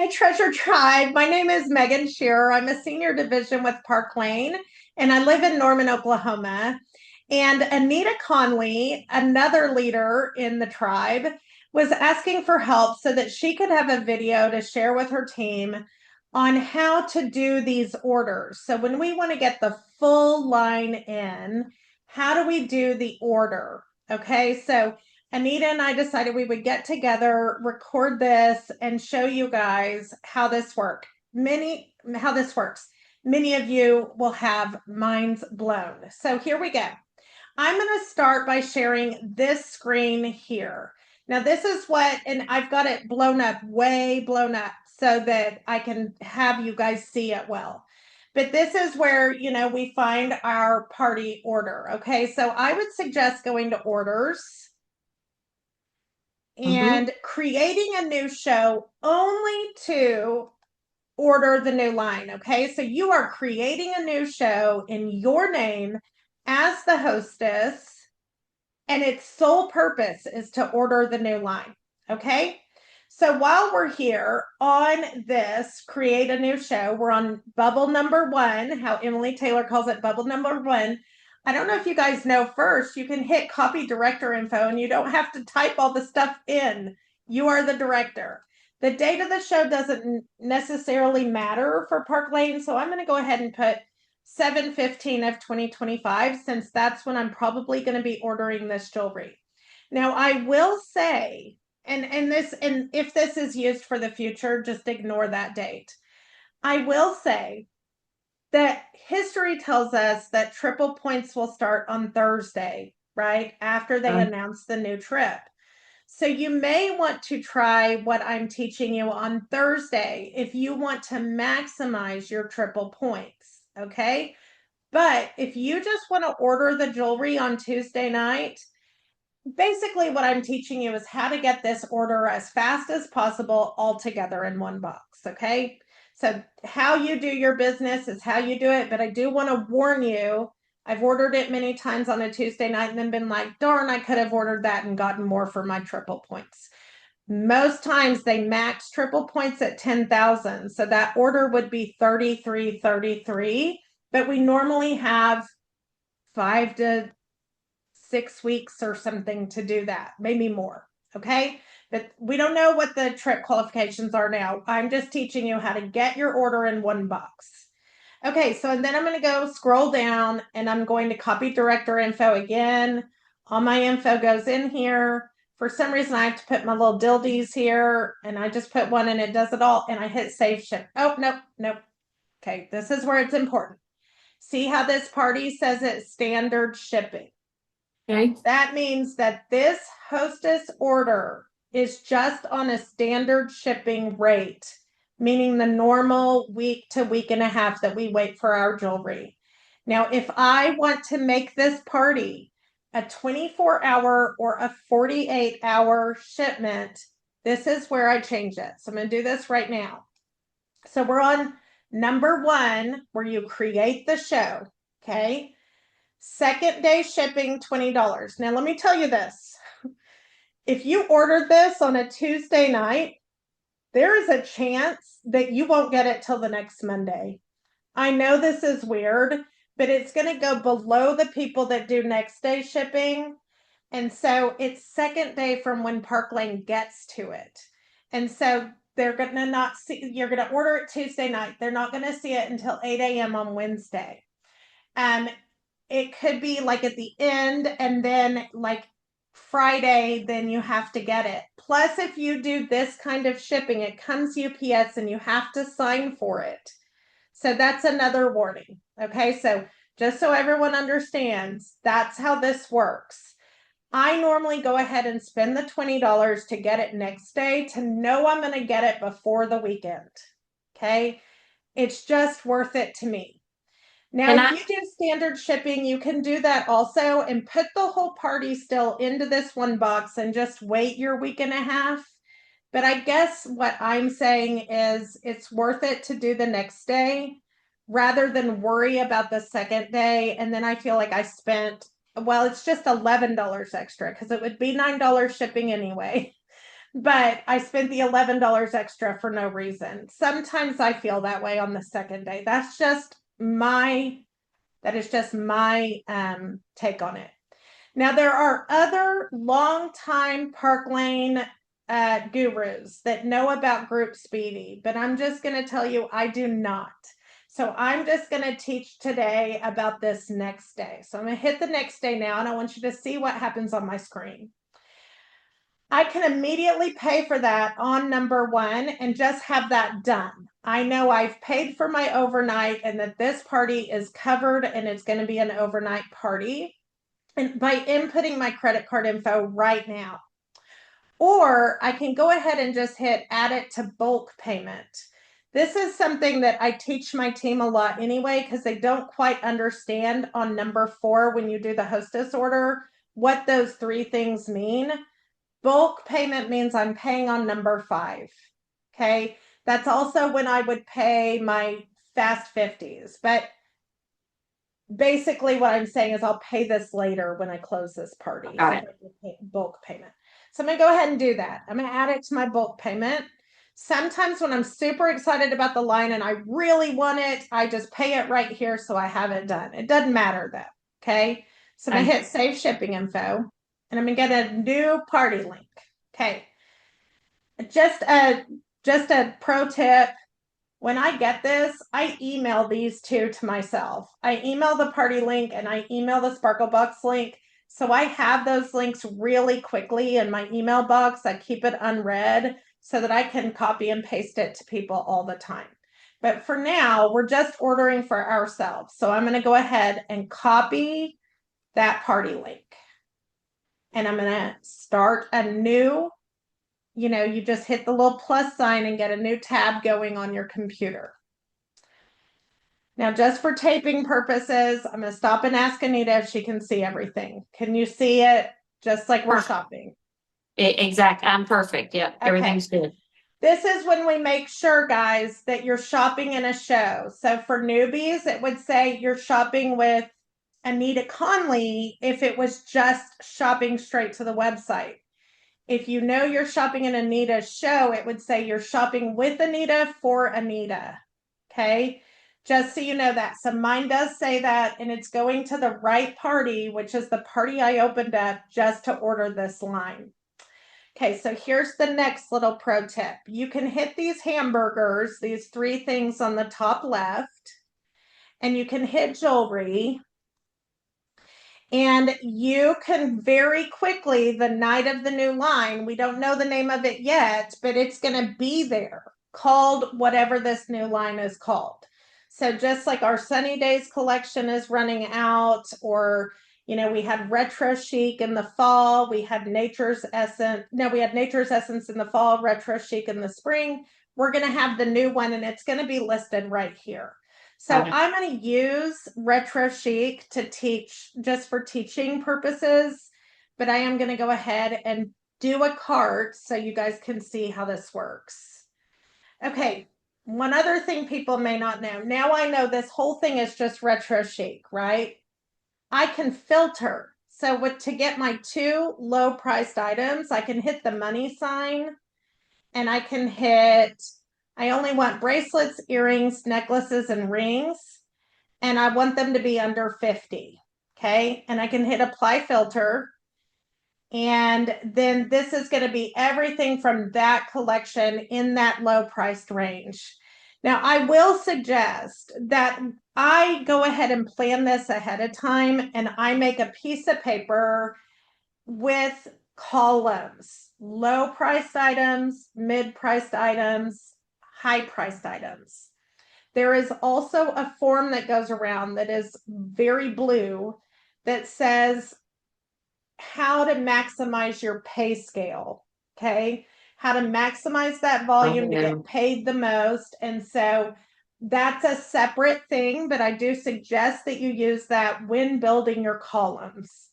Hi, Treasure Tribe. My name is Megan Sherrer. I'm a senior division with Park Lane, and I live in Norman, Oklahoma. And Anita Conley, another leader in the tribe, was asking for help so that she could have a video to share with her team on how to do these orders. So when we want to get the full line in, how do we do the order? Okay, so Anita and I decided we would get together, record this, and show you guys how this works. How this works. Many of you will have minds blown. So here we go. I'm going to start by sharing this screen here. Now this is what, and I've got it blown up, way blown up, so that I can have you guys see it well. But this is where, we find our party order. Okay, so I would suggest going to orders Mm-hmm. and creating a new show only to order the new line. Okay, so you are creating a new show in your name as the hostess, and its sole purpose is to order the new line. Okay, so while we're here on this create a new show, we're on bubble number one, how Emily Taylor calls it, bubble number one. I don't know if you guys know, first you can hit copy director info and you don't have to type all the stuff in. You are the director. The date of the show doesn't necessarily matter for Park Lane, so I'm going to go ahead and put 7/15 of 2025, since that's when I'm probably going to be ordering this jewelry. Now I will say, and if this is used for the future, just ignore that date. I will say that history tells us that triple points will start on Thursday, right? After they announce the new trip. So you may want to try what I'm teaching you on Thursday if you want to maximize your triple points, okay? But if you just want to order the jewelry on Tuesday night, basically what I'm teaching you is how to get this order as fast as possible all together in one box. Okay. So how you do your business is how you do it. But I do want to warn you, I've ordered it many times on a Tuesday night and then been like, darn, I could have ordered that and gotten more for my triple points. Most times they max triple points at 10,000. So that order would be 3333, but we normally have 5 to 6 weeks or something to do that, maybe more. Okay. But we don't know what the trip qualifications are now. I'm just teaching you how to get your order in one box. Okay. So then I'm going to go scroll down and I'm going to copy director info again. All my info goes in here. For some reason, I have to put my little dildies here, and I just put one and it does it all. And I hit save ship. Oh, nope, nope. Okay. This is where it's important. See how this party says it's standard shipping? Okay. That means that this hostess order is just on a standard shipping rate, meaning the normal week to week and a half that we wait for our jewelry. Now, if I want to make this party a 24-hour or a 48-hour shipment, this is where I change it. So I'm going to do this right now. So we're on number one, where you create the show. Okay. Second day shipping, $20. Now, let me tell you this. If you ordered this on a Tuesday night, there is a chance that you won't get it till the next Monday. I know this is weird, but it's going to go below the people that do next day shipping. And so it's second day from when Park Lane gets to it. And so they're going to not see, you're going to order it Tuesday night. They're not going to see it until 8 a.m. on Wednesday. Um, it could be like at the end, and then like Friday, then you have to get it. Plus, if you do this kind of shipping, it comes UPS and you have to sign for it. So that's another warning. Okay, so just so everyone understands, that's how this works. I normally go ahead and spend the $20 to get it next day, to know I'm going to get it before the weekend. Okay, it's just worth it to me. Now, And if I you do standard shipping, you can do that also and put the whole party still into this one box and just wait your week and a half. But I guess what I'm saying is it's worth it to do the next day rather than worry about the second day. And then I feel like I spent, well, it's just $11 extra because it would be $9 shipping anyway. but I spent the $11 extra for no reason. Sometimes I feel that way on the second day. That is just my take on it. Now, there are other longtime Park Lane gurus that know about Group Speedy, but I'm just going to tell you, I do not. So I'm just going to teach today about this next day. So I'm going to hit the next day now, and I want you to see what happens on my screen. I can immediately pay for that on number one and just have that done. I know I've paid for my overnight and that this party is covered and it's going to be an overnight party, and by inputting my credit card info right now. Or I can go ahead and just hit add it to bulk payment. This is something that I teach my team a lot anyway, because they don't quite understand on number 4 when you do the hostess order what those 3 things mean. Bulk payment means I'm paying on number 5. Okay. That's also when I would pay my fast 50s. But basically what I'm saying is I'll pay this later when I close this party. Got it. Bulk payment. So I'm going to go ahead and do that. I'm going to add it to my bulk payment. Sometimes when I'm super excited about the line and I really want it, I just pay it right here so I have it done. It doesn't matter though. Okay. So I'm going to hit save shipping info and I'm going to get a new party link. Okay. Just a pro tip. When I get this, I email these two to myself. I email the party link and I email the Sparklebox link. So I have those links really quickly in my email box. I keep it unread so that I can copy and paste it to people all the time. But for now, we're just ordering for ourselves. So I'm going to go ahead and copy that party link. And I'm going to start a new, you just hit the little plus sign and get a new tab going on your computer. Now, just for taping purposes, I'm going to stop and ask Anita if she can see everything. Can you see it just like we're shopping? Exactly. I'm perfect. Yeah, okay. Everything's good. This is when we make sure, guys, that you're shopping in a show. So for newbies, it would say you're shopping with Anita Conley if it was just shopping straight to the website. If you know you're shopping in Anita's show, it would say you're shopping with Anita for Anita. Okay. Just so you know that. So mine does say that, and it's going to the right party, which is the party I opened up just to order this line. Okay, so here's the next little pro tip. You can hit these hamburgers, these 3 things on the top left, and you can hit jewelry. And you can very quickly, the night of the new line, we don't know the name of it yet, but it's going to be there, called whatever this new line is called. So just like our Sunny Days collection is running out, or, we had Retro Chic in the fall, we had Nature's Essence in the fall, Retro Chic in the spring. We're going to have the new one, and it's going to be listed right here. So I'm going to use Retro Chic to teach just for teaching purposes, but I am going to go ahead and do a cart so you guys can see how this works. Okay, one other thing people may not know. Now I know this whole thing is just Retro Chic, right? I can filter. So to get my 2 low-priced items, I can hit the money sign and I can hit, I only want bracelets, earrings, necklaces, and rings, and I want them to be under 50. Okay. And I can hit apply filter. And then this is going to be everything from that collection in that low priced range. Now, I will suggest that I go ahead and plan this ahead of time, and I make a piece of paper with columns, low priced items, mid priced items, high priced items. There is also a form that goes around that is very blue that says how to maximize your pay scale. Okay. How to maximize that volume to get paid the most. And so that's a separate thing, but I do suggest that you use that when building your columns.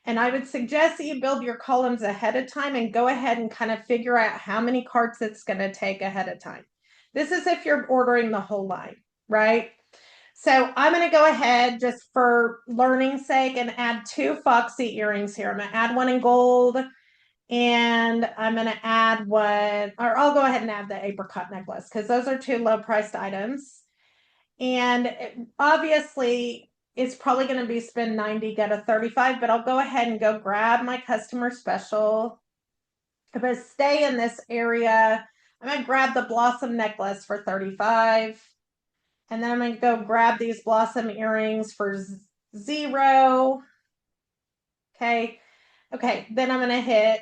And I would suggest that you build your columns ahead of time and go ahead and kind of figure out how many carts it's going to take ahead of time. This is if you're ordering the whole line, right? So I'm going to go ahead just for learning's sake and add 2 Foxy earrings here. I'm going to add one in gold And I'm going to add one, or I'll go ahead and add the apricot necklace because those are two low priced items. And obviously, it's probably going to be spend 90, get a 35, but I'll go ahead and go grab my customer special. I'm going to stay in this area. I'm going to grab the blossom necklace for 35. And then I'm going to go grab these blossom earrings for 0. Okay. Okay. Then I'm going to hit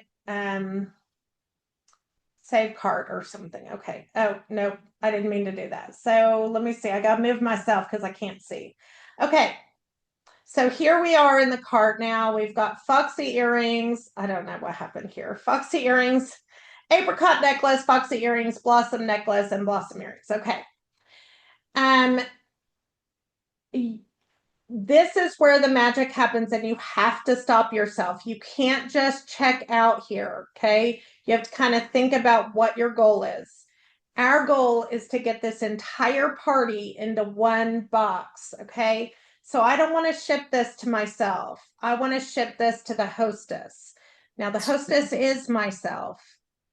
save cart or something. Okay. Oh, no, I didn't mean to do that. So let me see. I got to move myself because I can't see. Okay. So here we are in the cart now. We've got foxy earrings. I don't know what happened here. Foxy earrings, apricot necklace, foxy earrings, blossom necklace, and blossom earrings. Okay. This is where the magic happens, and you have to stop yourself. You can't just check out here, okay? You have to kind of think about what your goal is. Our goal is to get this entire party into one box, okay? So I don't want to ship this to myself. I want to ship this to the hostess. Now, the hostess is myself,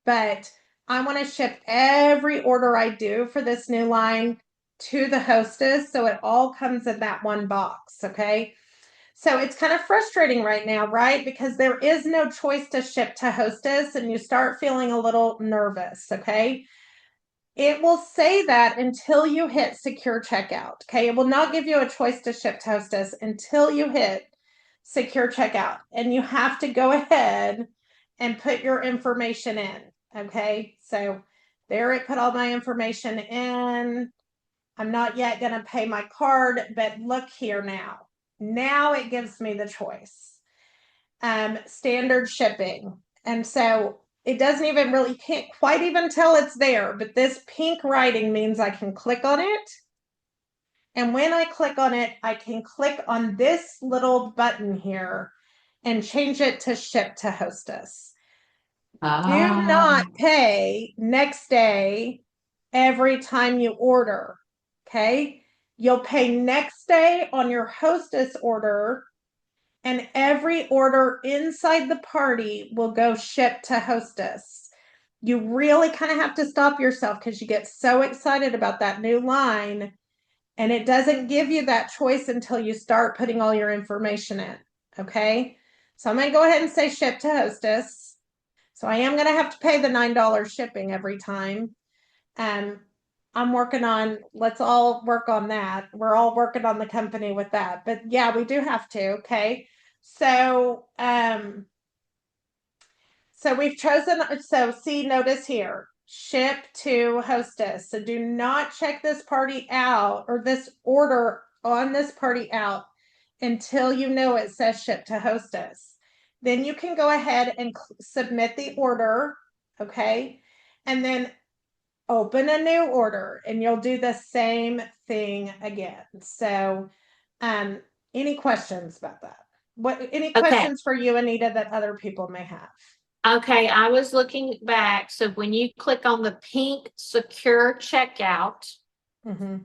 but I want to ship every order I do for this new line to the hostess, so it all comes in that one box. Okay, so it's kind of frustrating right now, right? Because there is no choice to ship to hostess, and you start feeling a little nervous. Okay, it will say that until you hit secure checkout. Okay, it will not give you a choice to ship to hostess until you hit secure checkout, and you have to go ahead and put your information in. Okay, so there it put all my information in. I'm not yet going to pay my card, but look here now. Now it gives me the choice. Standard shipping. And so it doesn't even really, can't quite even tell it's there, but this pink writing means I can click on it. And when I click on it, I can click on this little button here and change it to ship to hostess. Do not pay next day every time you order. Okay. You'll pay next day on your hostess order, and every order inside the party will go ship to hostess. You really kind of have to stop yourself because you get so excited about that new line, and it doesn't give you that choice until you start putting all your information in. Okay. So I'm going to go ahead and say ship to hostess. So I am going to have to pay the $9 shipping every time. I'm working on, let's all work on that. We're all working on the company with that. But yeah, we do have to, okay? So so we've chosen, so see, notice here, ship to hostess. So do not check this party out or this order on this party out until you know it says ship to hostess. Then you can go ahead and submit the order, okay? And then open a new order, and you'll do the same thing again. So, any questions about that? Any questions for you, Anita, that other people may have? Okay, I was looking back. So when you click on the pink secure checkout,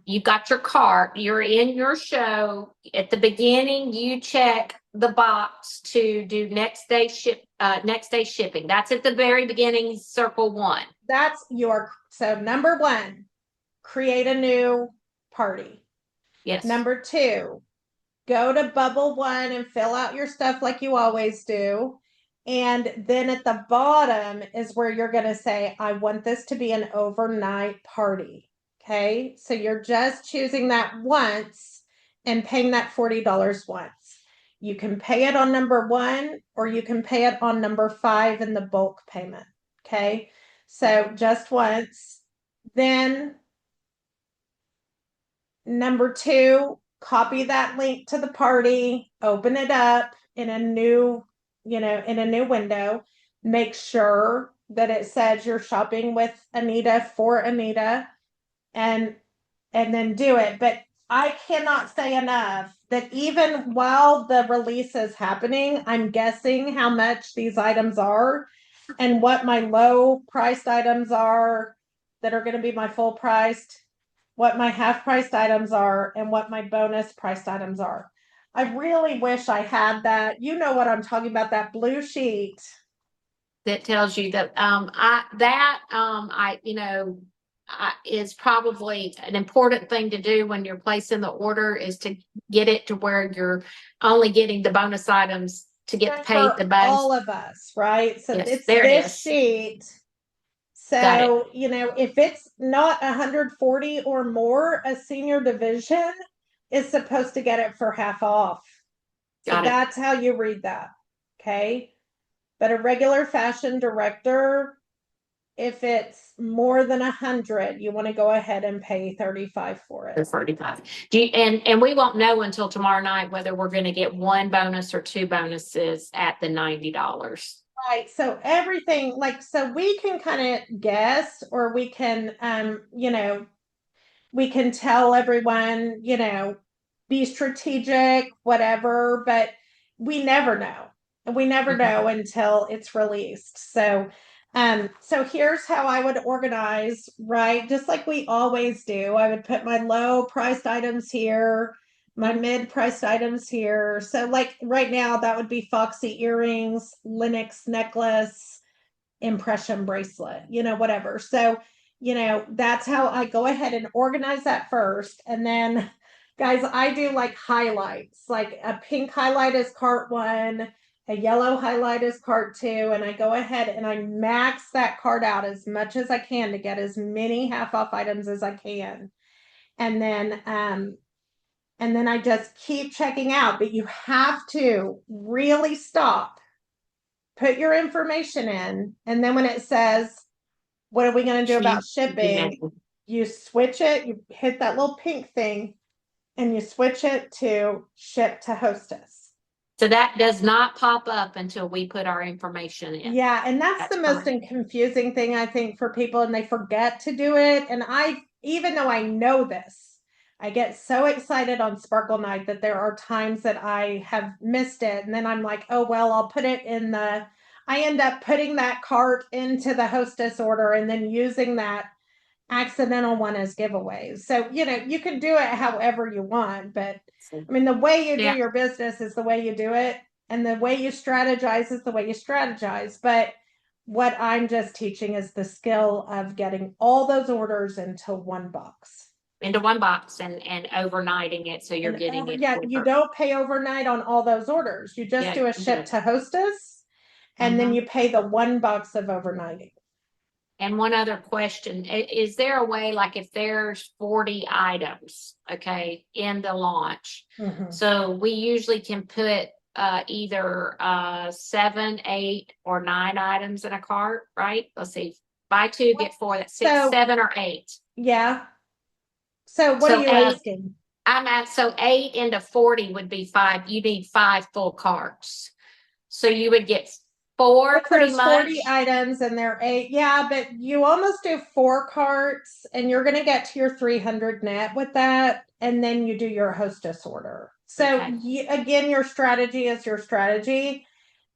you got your cart, you're in your show. At the beginning, you check the box to do next day shipping. That's at the very beginning, circle 1. That's so number 1, create a new party. Yes. Number 2, go to bubble 1 and fill out your stuff like you always do. And then at the bottom is where you're going to say, I want this to be an overnight party. Okay. So you're just choosing that once and paying that $40 once. You can pay it on number 1, or you can pay it on number 5 in the bulk payment. Okay. So just once. Then number 2, copy that link to the party, open it up in a new, in a new window. Make sure that it says you're shopping with Anita for Anita, and then do it. But I cannot say enough that even while the release is happening, I'm guessing how much these items are and what my low priced items are that are going to be my full priced, what my half priced items are, and what my bonus priced items are. I really wish I had that. You know what I'm talking about, that blue sheet. that tells you that is probably an important thing to do when you're placing the order, is to get it to where you're only getting the bonus items to get paid the For bonus. all of us, right? So Yes, it's there it this is. sheet. Got it. So, if it's not 140 or more, a senior division is supposed to get it for half off. So Got it. that's how you read that. Okay. But a regular fashion director, if it's more than 100, you want to go ahead and pay 35 for The it. 35. And we won't know until tomorrow night whether we're going to get one bonus or two bonuses at the $90. Right. So everything, like, so we can kind of guess, or we can, we can tell everyone, be strategic, whatever, but we never know. And we never know until it's released. So here's how I would organize, right? Just like we always do. I would put my low priced items here, my mid priced items here. So like right now, that would be Foxy earrings, Lynx necklace, impression bracelet, whatever. So, that's how I go ahead and organize that first. And then, guys, I do like highlights. Like a pink highlight is cart one, a yellow highlight is cart two. And I go ahead and I max that cart out as much as I can to get as many half off items as I can. And then I just keep checking out, but you have to really stop, put your information in, and then when it says, what are we going to do about shipping? You switch it, you hit that little pink thing, and you switch it to ship to hostess. So that does not pop up until we put our information in. Yeah, and that's the most confusing thing, I think, for people, and they forget to do it. And even though I know this, I get so excited on Sparkle Night that there are times that I have missed it. And then I'm like, oh, well, I'll put it in I end up putting that cart into the hostess order and then using that accidental one as giveaways. So, you can do it however you want, but I mean, the way you do your business is the way you do it. And the way you strategize is the way you strategize. But what I'm just teaching is the skill of getting all those orders into one box. Into one box and overnighting it, so you're getting it. Yeah, you don't pay overnight on all those orders. You just do a ship to hostess, and then you pay the one box of overnighting. And one other question, is there a way, like if there's 40 items, okay, in the launch, so we usually can put either 7, 8, or 9 items in a cart, right? Let's see, buy 2, get 4, that's 6, 7, or 8. Yeah. So what are you asking? I'm at, so 8 into 40 would be 5. You need 5 full carts. So you would get 4 pretty much. 40 items and they're 8. Yeah, but you almost do 4 carts and you're going to get to your 300 net with that. And then you do your hostess order. So again, your strategy is your strategy.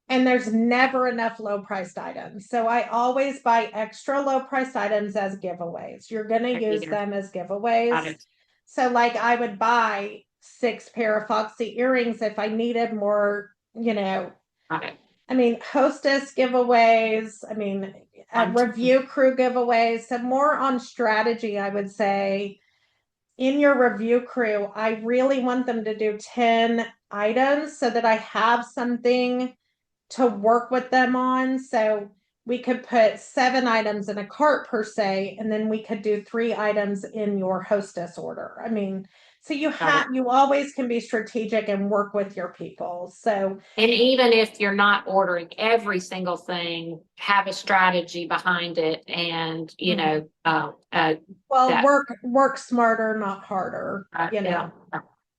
And there's never enough low priced items. So I always buy extra low priced items as giveaways. You're going to use them as giveaways. So like I would buy 6 pair of Foxy earrings if I needed more, I mean, hostess giveaways, I mean, review crew giveaways. So more on strategy, I would say. In your review crew, I really want them to do 10 items so that I have something to work with them on. So we could put 7 items in a cart per se, and then we could do 3 items in your hostess order. I mean, so you always can be strategic and work with your people. So, and even if you're not ordering every single thing, have a strategy behind it, and work smarter, not harder.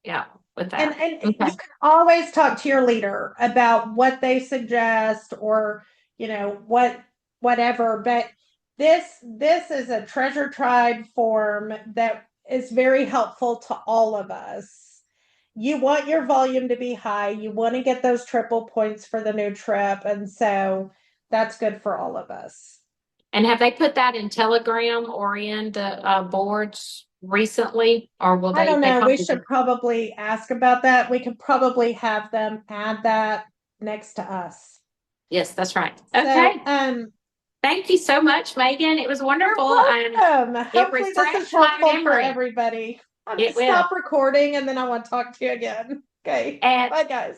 Yeah. With that. And you can always talk to your leader about what they suggest, or whatever. But this is a treasure tribe form that is very helpful to all of us. You want your volume to be high. You want to get those triple points for the new trip, and so that's good for all of us. And have they put that in Telegram or in the boards recently, or will they? I don't know. We should probably ask about that. We could probably have them add that next to us. Yes, that's right. So, Okay. Thank you so much, Megan. It was wonderful. you're welcome. Hopefully this is refreshed my helpful for memory. everybody. I'm It gonna will. stop recording and then I want to talk to you again. Okay. And Bye, guys.